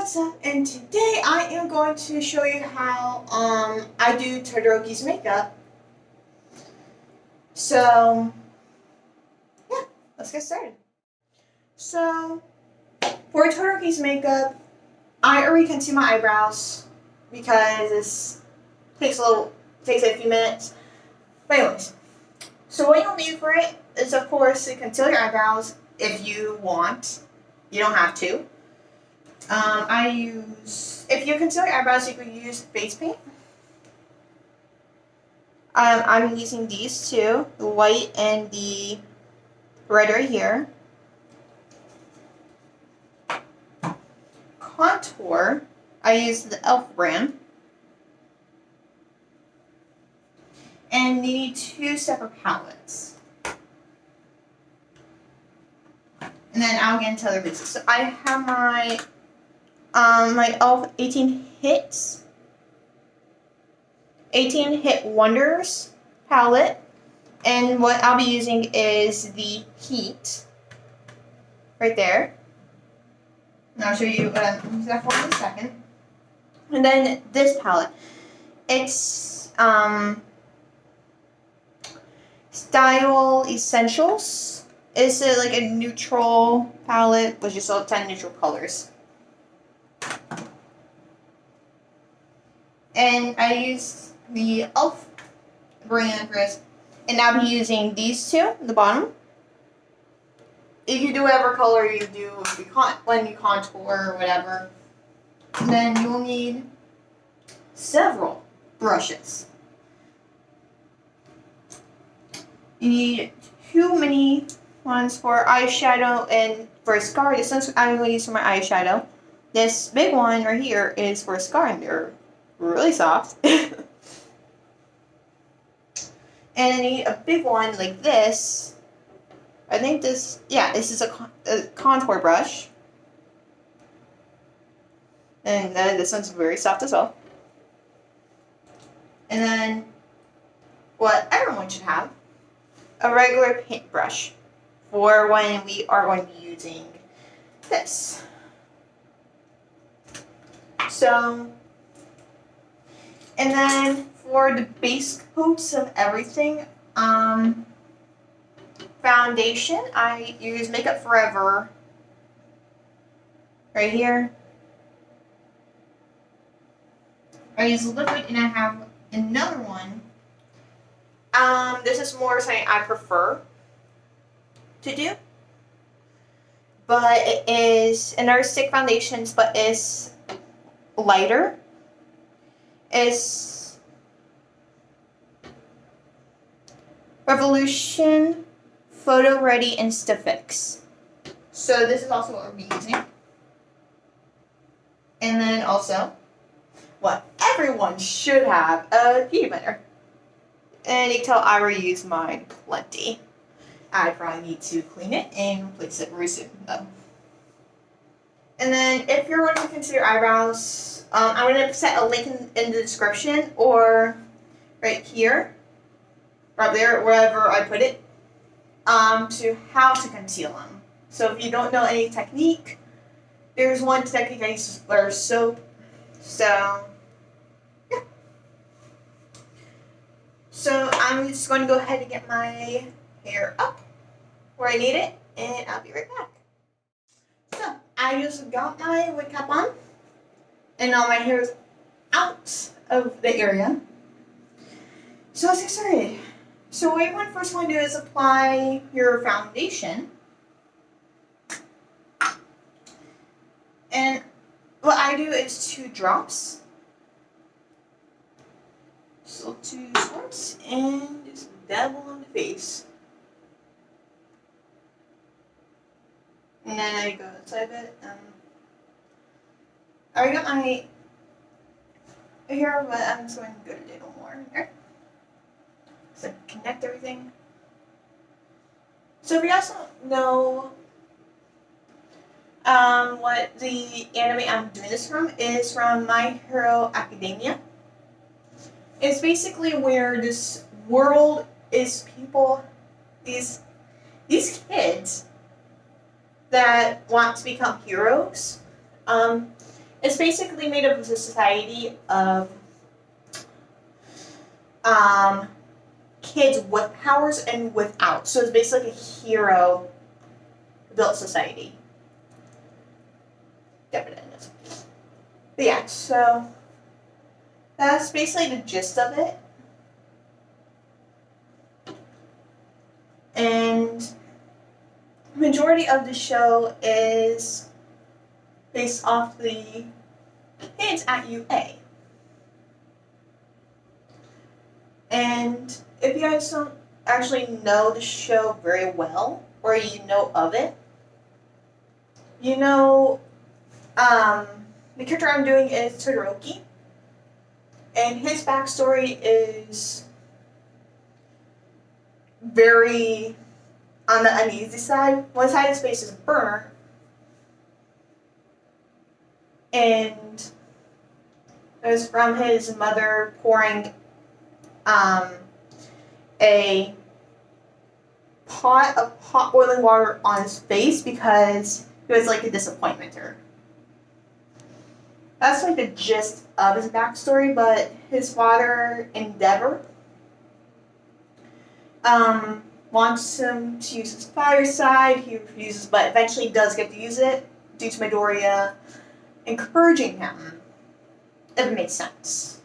What's up? And today I am going to show you how I do Todoroki's makeup. So yeah, let's get started. So for Todoroki's makeup, I already conceal my eyebrows because this takes a few minutes. But anyways, so what you'll need for it is, of course, to conceal your eyebrows if you want. You don't have to. If you conceal your eyebrows, you could use face paint. I'm using these two, the white and the red right here. Contour, I use the e.l.f. brand. And you need two separate palettes. And then I'll get into other basics. So I have my e.l.f. 18 Hit Wonders palette, and what I'll be using is the Heat right there. And I'll show you what I'm using that for in a second. And then this palette, it's Style Essentials. It's like a neutral palette with just all 10 neutral colors. And I use the e.l.f. brand for this. And I'll be using these two at the bottom. You can do whatever color you do when you contour or whatever. And then you will need several brushes. You need two mini ones for eyeshadow and for a scar. This one's I'm going to use for my eyeshadow. This big one right here is for a scar, and they're really soft. And I need a big one like this. I think this is a contour brush. And then this one's very soft as well. And then what everyone should have, a regular paintbrush for when we are going to be using this. So, and then for the base coats of everything, foundation, I use Makeup Forever right here. I use liquid, and I have another one. This is more something I prefer to do, but it is another stick foundations, but it's lighter. It's Revolution Photo Ready Instafix. So this is also what we'll be using. And then also, what everyone should have, a beauty blender. And you can tell I reuse mine plenty. I probably need to clean it and replace it very soon, though. And then if you're wanting to consider eyebrows, I'm going to set a link in the description or right here, right there, wherever I put it, to how to conceal them. So if you don't know any technique, there's one technique I use, or soap. So yeah. So I'm just going to go ahead and get my hair up where I need it, and I'll be right back. So I just got my wig cap on, and now my hair is out of the area. So let's get started. So what you first want to do is apply your foundation. And what I do is 2 drops. So 2 squirts, and just dabble on the face. And then I go outside of it. I already got my hair, but I'm just going to go a little more here. So connect everything. So if you guys don't know what the anime I'm doing this from is from My Hero Academia. It's basically where this world is people, these kids that want to become heroes. It's basically made up of a society of kids with powers and without. So it's basically like a hero built society. Definitely. But yeah, so that's basically the gist of it. And the majority of the show is based off the kids at UA. And if you guys don't actually know the show very well, or you know of it, you know, the character I'm doing is Todoroki, and his backstory is very on the uneasy side. One side of his face is burnt, and it was from his mother pouring a pot of hot boiling water on his face because he was like a disappointment to her. That's like the gist of his backstory, but his father, Endeavor, wants him to use his fire side. He refuses, but eventually does get to use it due to Midoriya encouraging him, if it makes sense.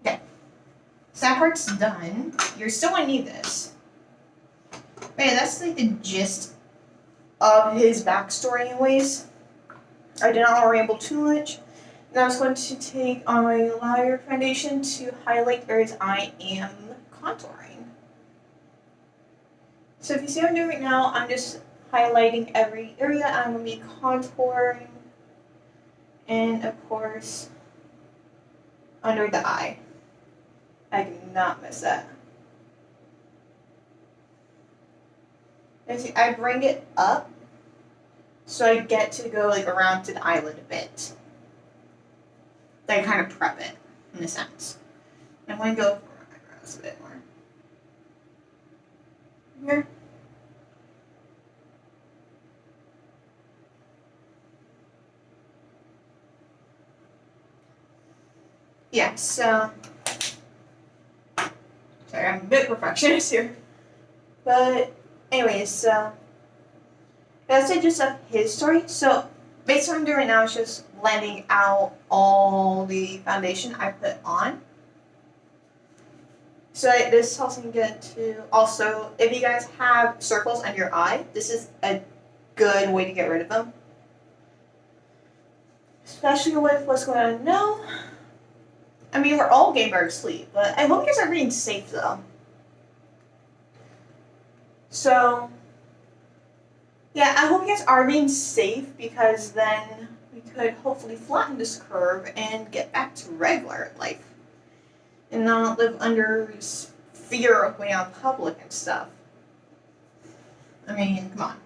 Okay. So that part's done. You're still gonna need this. Man, that's like the gist of his backstory anyways. I did not ramble too much. Now I was going to take on my lighter foundation to highlight areas I am contouring. So if you see what I'm doing right now, I'm just highlighting every area I'm going to be contouring. And of course, under the eye. I do not miss that. And see, I bring it up so I get to go like around to the eyelid a bit. Like kind of prep it in a sense. I'm going to go for my eyebrows a bit more. Here. Yeah, so sorry, I'm a bit perfectionist here. But anyways, so that's it just of his story. So basically what I'm doing right now is just blending out all the foundation I put on. So this helps me get to also, if you guys have circles under your eye, this is a good way to get rid of them. Especially with what's going on now. I mean, we're all getting better sleep, but I hope you guys are being safe though. So yeah, I hope you guys are being safe because then we could hopefully flatten this curve and get back to regular life. And not live under fear of going out in public and stuff. I mean, come on.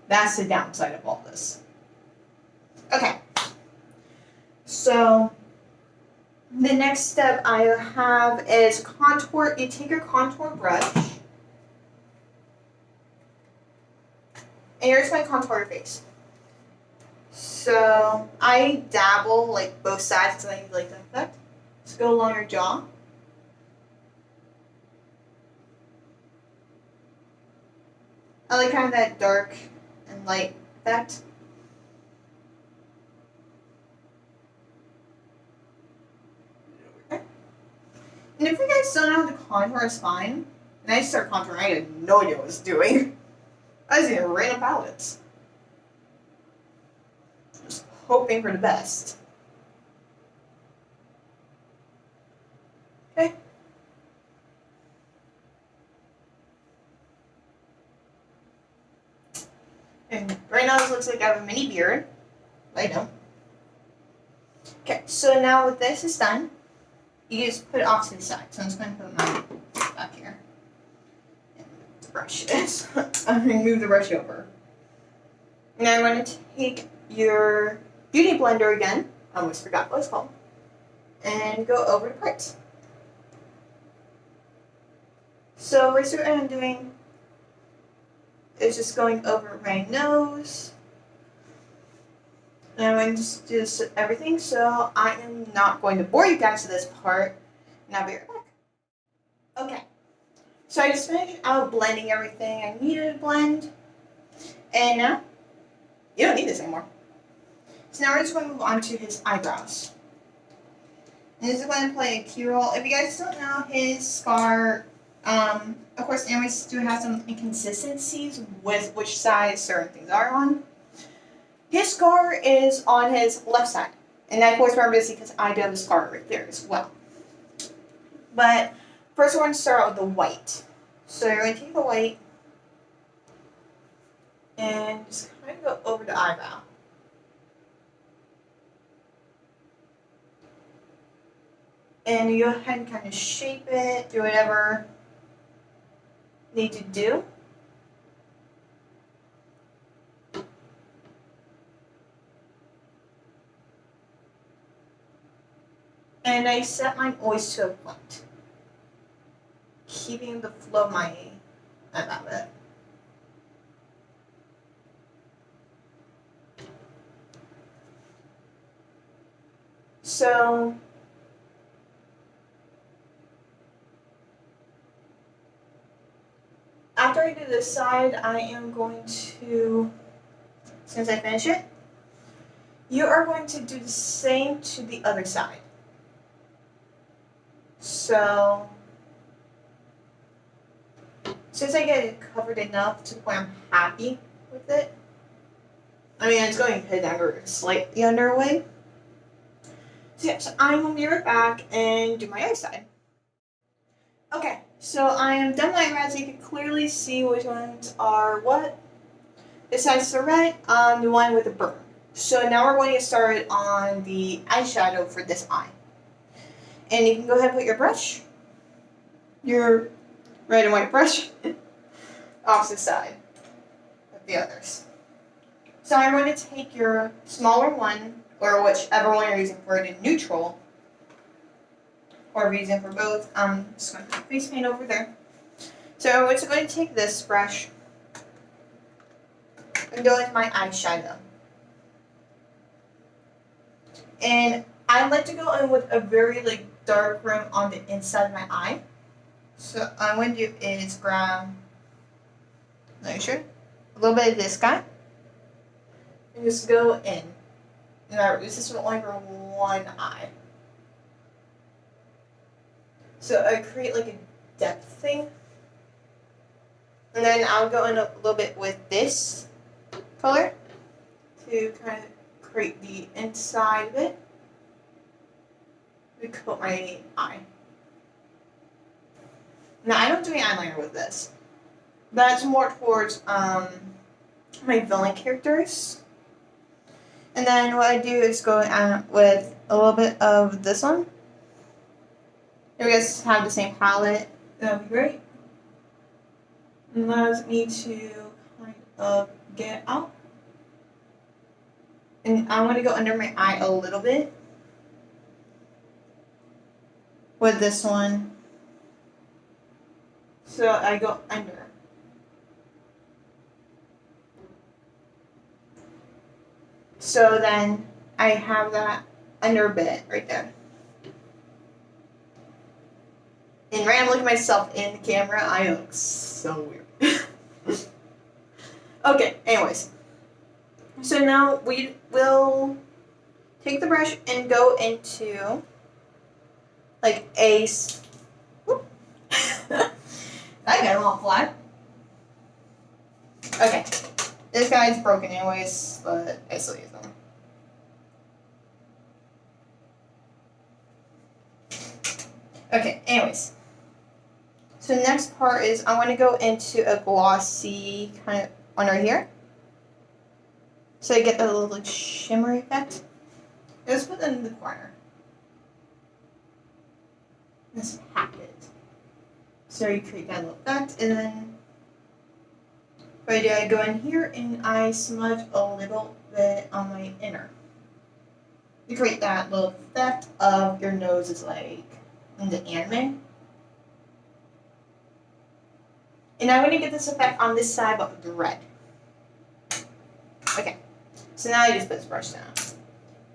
That's the downside of all this. Okay. So the next step I have is contour. You take your contour brush. And here's my contour face. So I dabble like both sides until I like the effect. Just go along your jaw. I like kind of that dark and light effect. And if you guys don't know how to contour, it's fine. And I started contouring, I had no idea what I was doing. I was using random palettes. Just hoping for the best. Okay. And right now this looks like I have a mini beard. I don't. Okay, so now with this is done, you just put it off to the side. So I'm just going to put mine back here. And the brush is. I'm going to move the brush over. Now I'm going to take your beauty blender again. I almost forgot what it's called. And go over the parts. So basically what I'm doing is just going over my nose. And I'm going to just do this with everything, so I am not going to bore you guys with this part. And I'll be right back. Okay, so I just finished out blending everything I needed to blend. And now, you don't need this anymore. So now we're just going to move on to his eyebrows. And this is going to play a key role. If you guys don't know, his scar, of course, animes do have some inconsistencies with which side certain things are on. His scar is on his left side. And I always remember this because I do have a scar right there as well. But first we're going to start out with the white. So you're going to take the white and just kind of go over the eyebrow. And you go ahead and kind of shape it, do whatever you need to do. And I set mine always to a point, keeping the flow of my about it. So after I do this side, I am going to, since I finish it, you are going to do the same to the other side. So, since I get it covered enough to the point I'm happy with it, I mean, it's going to hit under slightly underway. So, yeah, so I'm going to be right back and do my other side. Okay, so I am done my eyebrows. You can clearly see which ones are what. This side's the red, the one with the burn. So now we're going to start on the eyeshadow for this eye. And you can go ahead and put your brush, your red and white brush, opposite side of the others. So I'm going to take your smaller one, or whichever one you're using for the neutral, or if you're using for both, just going to put face paint over there. So I'm just going to take this brush and go into my eyeshadow. And I like to go in with a very dark rim on the inside of my eye. So what I'm going to do is grab, a little bit of this guy, and just go in. And this is only for one eye. So I create a depth thing. And then I'll go in a little bit with this color to kind of create the inside of it. Coat my eye. Now I don't do any eyeliner with this. That's more towards my villain characters. And then what I do is go with a little bit of this one. If you guys have the same palette, that would be great. And allows me to kind of get out. And I want to go under my eye a little bit with this one. So I go under. So then I have that under bit right there. And right, I'm looking at myself in the camera. I look so weird. Okay, anyways. So now we will take the brush and go into a whoop. That got a little flat. Okay. This guy's broken anyways, but I still use them. Okay, anyways. So the next part is I want to go into a glossy kind of one right here. So I get a little shimmer effect. Just put it in the corner. Just hack it. So you create that little effect, and then what I do, I go in here and I smudge a little bit on my inner. You create that little effect of your nose is in the anime. And I'm going to get this effect on this side, but with the red. Okay. So now I just put this brush down.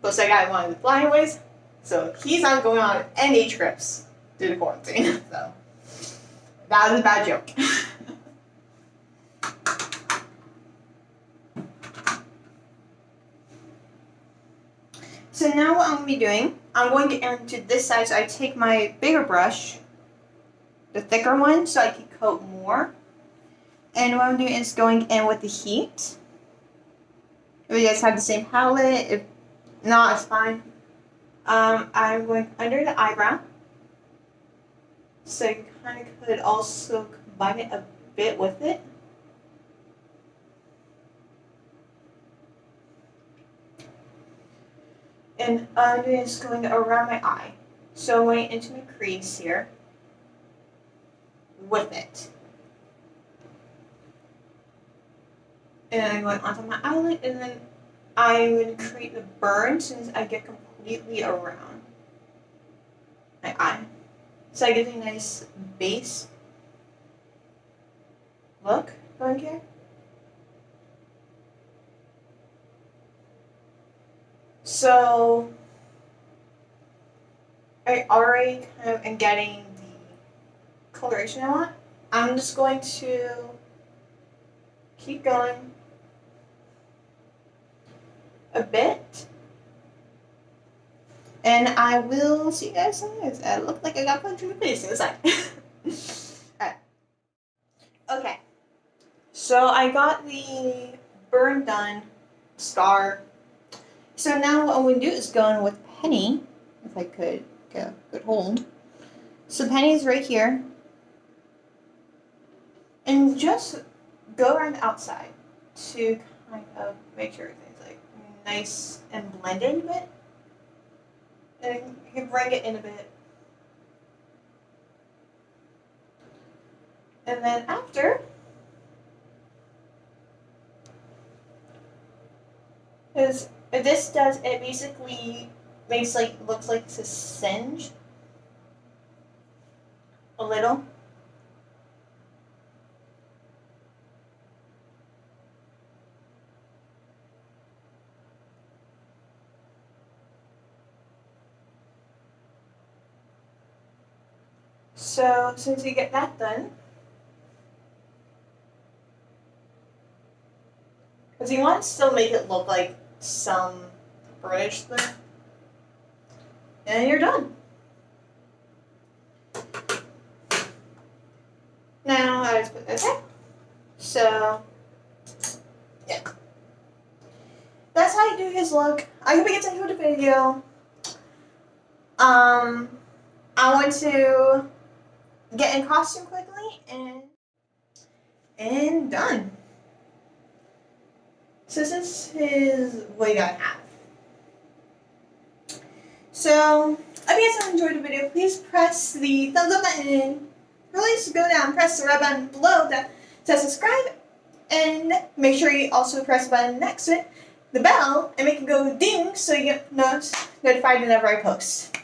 Plus I got one with flyaways, so he's not going on any trips due to quarantine. So that was a bad joke. So now what I'm going to be doing, I'm going to enter this side, so I take my bigger brush, the thicker one, so I can coat more. And what I'm doing is going in with the heat. If you guys have the same palette, if not, it's fine. I'm going under the eyebrow. So you kind of could also combine it a bit with it. And I'm just going around my eye. So I'm going into my crease here with it. And I'm going onto my eyelid, and then I would create the burn since I get completely around my eye. So I get a nice base look going here. So I already kind of am getting the coloration I want. I'm just going to keep going a bit. And I will see you guys soon. It looked like I got punched in the face in a second. Alright. Okay. So I got the burn done, scar. So now what I'm going to do is go in with Penny, if I could get a good hold. So Penny's right here. And just go around the outside to kind of make sure everything's like nice and blended a bit. And you can bring it in a bit. And then after, because this does, it basically makes looks like it's a singe a little. So since you get that done, because you want to still make it look like some British thing, and you're done. Now I just put this in. So yeah, that's how you do his look. I hope you get to enjoy the video. I want to get in costume quickly and done. So this is what you gotta have. So if you guys enjoyed the video, please press the thumbs up button. Please go down, press the red button below that to subscribe, and make sure you also press the button next to it, the bell, and make it go ding so you get notified whenever I post.